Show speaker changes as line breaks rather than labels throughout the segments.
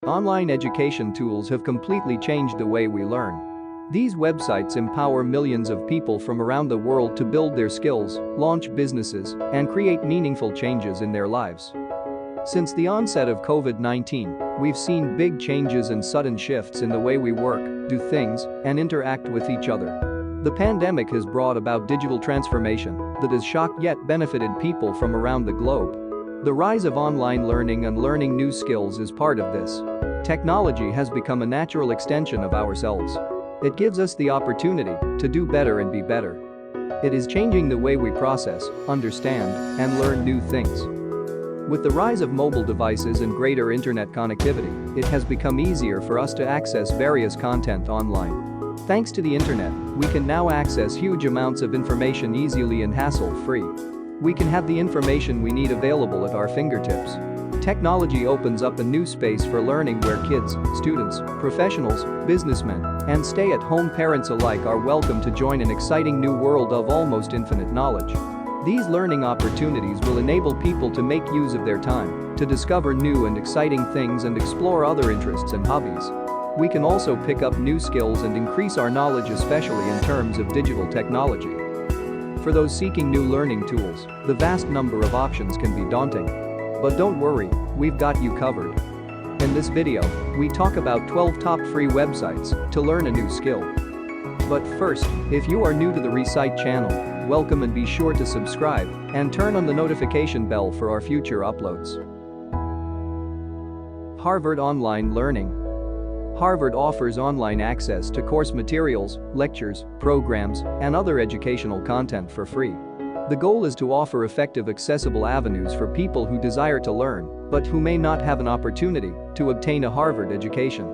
Online education tools have completely changed the way we learn. These websites empower millions of people from around the world to build their skills, launch businesses, and create meaningful changes in their lives. Since the onset of COVID-19, we've seen big changes and sudden shifts in the way we work, do things, and interact with each other. The pandemic has brought about digital transformation that has shocked yet benefited people from around the globe. The rise of online learning and learning new skills is part of this. Technology has become a natural extension of ourselves. It gives us the opportunity to do better and be better. It is changing the way we process, understand, and learn new things. With the rise of mobile devices and greater internet connectivity, it has become easier for us to access various content online. Thanks to the internet, we can now access huge amounts of information easily and hassle-free. We can have the information we need available at our fingertips. Technology opens up a new space for learning where kids, students, professionals, businessmen, and stay-at-home parents alike are welcome to join an exciting new world of almost infinite knowledge. These learning opportunities will enable people to make use of their time, to discover new and exciting things and explore other interests and hobbies. We can also pick up new skills and increase our knowledge, especially in terms of digital technology. For those seeking new learning tools, the vast number of options can be daunting. But don't worry, we've got you covered. In this video, we talk about 12 top free websites to learn a new skill. But first, if you are new to the Recite channel, welcome and be sure to subscribe and turn on the notification bell for our future uploads. Harvard Online Learning. Harvard offers online access to course materials, lectures, programs, and other educational content for free. The goal is to offer effective, accessible avenues for people who desire to learn, but who may not have an opportunity to obtain a Harvard education.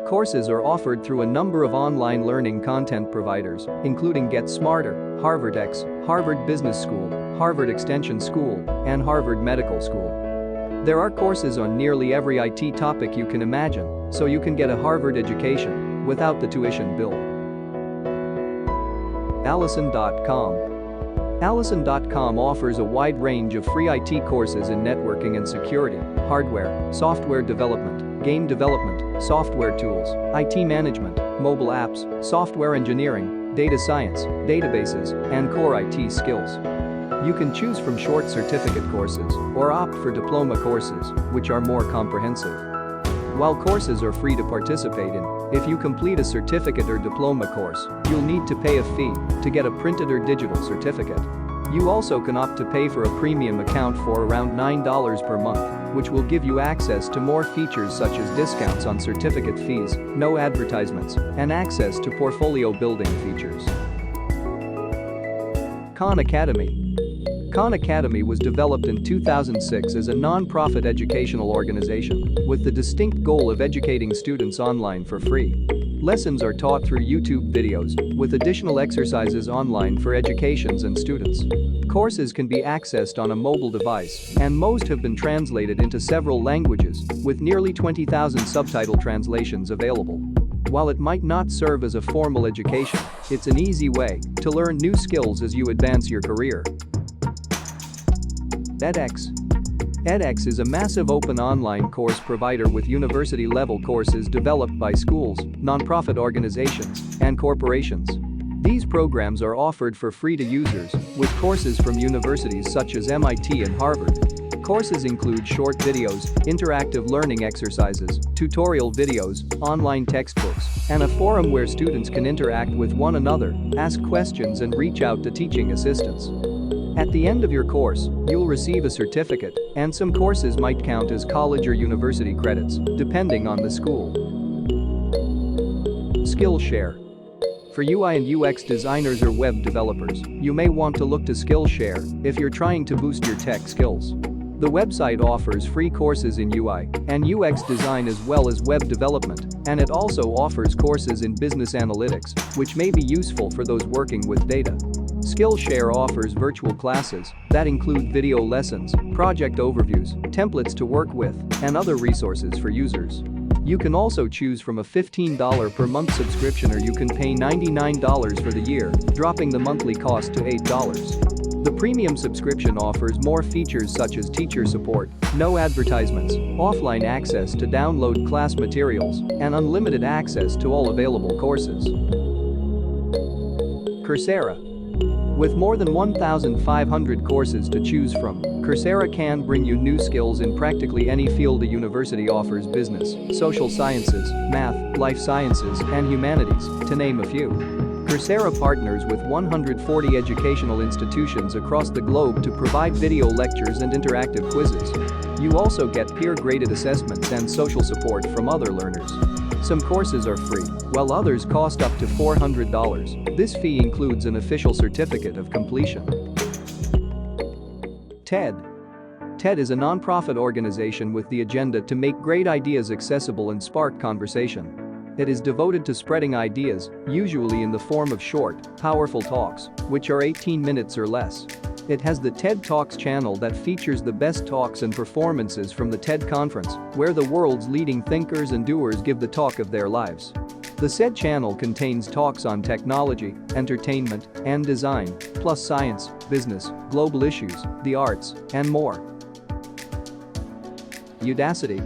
Courses are offered through a number of online learning content providers, including Get Smarter, HarvardX, Harvard Business School, Harvard Extension School, and Harvard Medical School. There are courses on nearly every IT topic you can imagine, so you can get a Harvard education without the tuition bill. Allison.com. Allison.com offers a wide range of free IT courses in networking and security, hardware, software development, game development, software tools, IT management, mobile apps, software engineering, data science, databases, and core IT skills. You can choose from short certificate courses or opt for diploma courses, which are more comprehensive. While courses are free to participate in, if you complete a certificate or diploma course, you'll need to pay a fee to get a printed or digital certificate. You also can opt to pay for a premium account for around $9 per month, which will give you access to more features such as discounts on certificate fees, no advertisements, and access to portfolio building features. Khan Academy. Khan Academy was developed in 2006 as a non-profit educational organization with the distinct goal of educating students online for free. Lessons are taught through YouTube videos, with additional exercises online for educations and students. Courses can be accessed on a mobile device, and most have been translated into several languages, with nearly 20,000 subtitle translations available. While it might not serve as a formal education, it's an easy way to learn new skills as you advance your career. edX. edX is a massive open online course provider with university-level courses developed by schools, nonprofit organizations, and corporations. These programs are offered for free to users, with courses from universities such as MIT and Harvard. Courses include short videos, interactive learning exercises, tutorial videos, online textbooks, and a forum where students can interact with one another, ask questions, and reach out to teaching assistants. At the end of your course, you'll receive a certificate, and some courses might count as college or university credits, depending on the school. Skillshare. For UI and UX designers or web developers, you may want to look to Skillshare if you're trying to boost your tech skills. The website offers free courses in UI and UX design as well as web development, and it also offers courses in business analytics, which may be useful for those working with data. Skillshare offers virtual classes that include video lessons, project overviews, templates to work with, and other resources for users. You can also choose from a $15 per month subscription, or you can pay $99 for the year, dropping the monthly cost to $8. The premium subscription offers more features such as teacher support, no advertisements, offline access to download class materials, and unlimited access to all available courses. Coursera. With more than 1,500 courses to choose from, Coursera can bring you new skills in practically any field a university offers: business, social sciences, math, life sciences, and humanities, to name a few. Coursera partners with 140 educational institutions across the globe to provide video lectures and interactive quizzes. You also get peer-graded assessments and social support from other learners. Some courses are free, while others cost up to $400. This fee includes an official certificate of completion. TED. TED is a non-profit organization with the agenda to make great ideas accessible and spark conversation. It is devoted to spreading ideas, usually in the form of short, powerful talks, which are 18 minutes or less. It has the TED Talks channel that features the best talks and performances from the TED conference, where the world's leading thinkers and doers give the talk of their lives. The said channel contains talks on technology, entertainment, and design, plus science, business, global issues, the arts, and more. Udacity.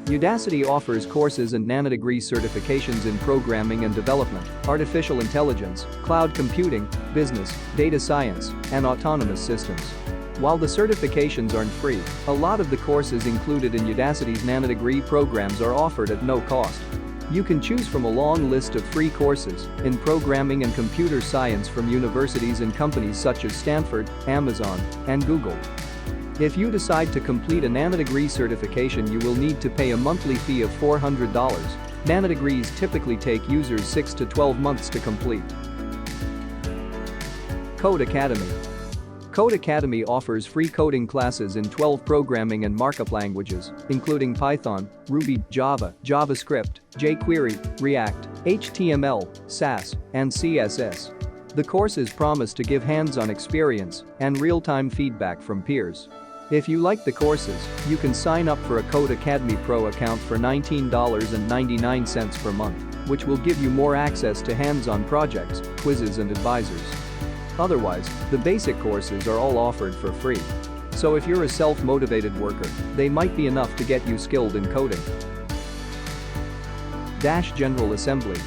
Udacity offers courses and nanodegree certifications in programming and development, artificial intelligence, cloud computing, business, data science, and autonomous systems. While the certifications aren't free, a lot of the courses included in Udacity's nanodegree programs are offered at no cost. You can choose from a long list of free courses in programming and computer science from universities and companies such as Stanford, Amazon, and Google. If you decide to complete a nanodegree certification, you will need to pay a monthly fee of $400. Nanodegrees typically take users 6 to 12 months to complete. Code Academy. Code Academy offers free coding classes in 12 programming and markup languages, including Python, Ruby, Java, JavaScript, jQuery, React, HTML, SAS, and CSS. The courses promise to give hands-on experience and real-time feedback from peers. If you like the courses, you can sign up for a Code Academy Pro account for $19.99 per month, which will give you more access to hands-on projects, quizzes, and advisors. Otherwise, the basic courses are all offered for free. So if you're a self-motivated worker, they might be enough to get you skilled in coding. General Assembly.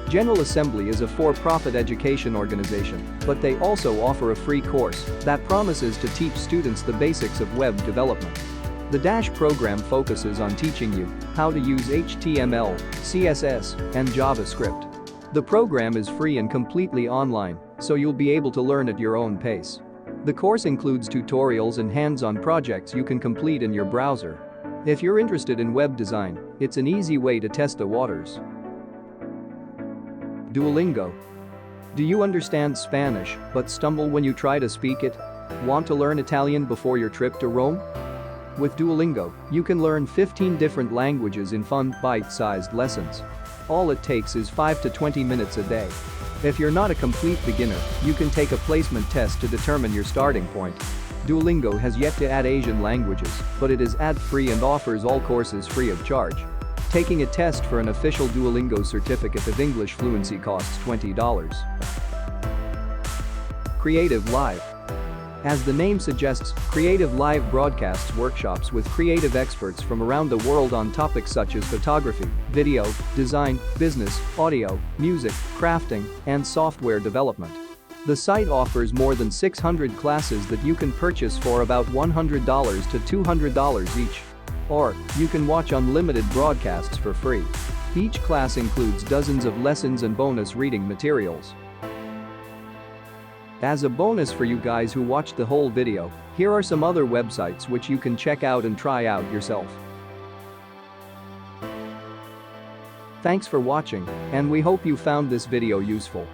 General Assembly is a for-profit education organization, but they also offer a free course that promises to teach students the basics of web development. The DASH program focuses on teaching you how to use HTML, CSS, and JavaScript. The program is free and completely online, so you'll be able to learn at your own pace. The course includes tutorials and hands-on projects you can complete in your browser. If you're interested in web design, it's an easy way to test the waters. Duolingo. Do you understand Spanish but stumble when you try to speak it? Want to learn Italian before your trip to Rome? With Duolingo, you can learn 15 different languages in fun, bite-sized lessons. All it takes is 5 to 20 minutes a day. If you're not a complete beginner, you can take a placement test to determine your starting point. Duolingo has yet to add Asian languages, but it is ad-free and offers all courses free of charge. Taking a test for an official Duolingo certificate of English fluency costs $20. Creative Live. As the name suggests, Creative Live broadcasts workshops with creative experts from around the world on topics such as photography, video, design, business, audio, music, crafting, and software development. The site offers more than 600 classes that you can purchase for about $100 to $200 each. Or, you can watch unlimited broadcasts for free. Each class includes dozens of lessons and bonus reading materials. As a bonus for you guys who watched the whole video, here are some other websites which you can check out and try out yourself. Thanks for watching, and we hope you found this video useful.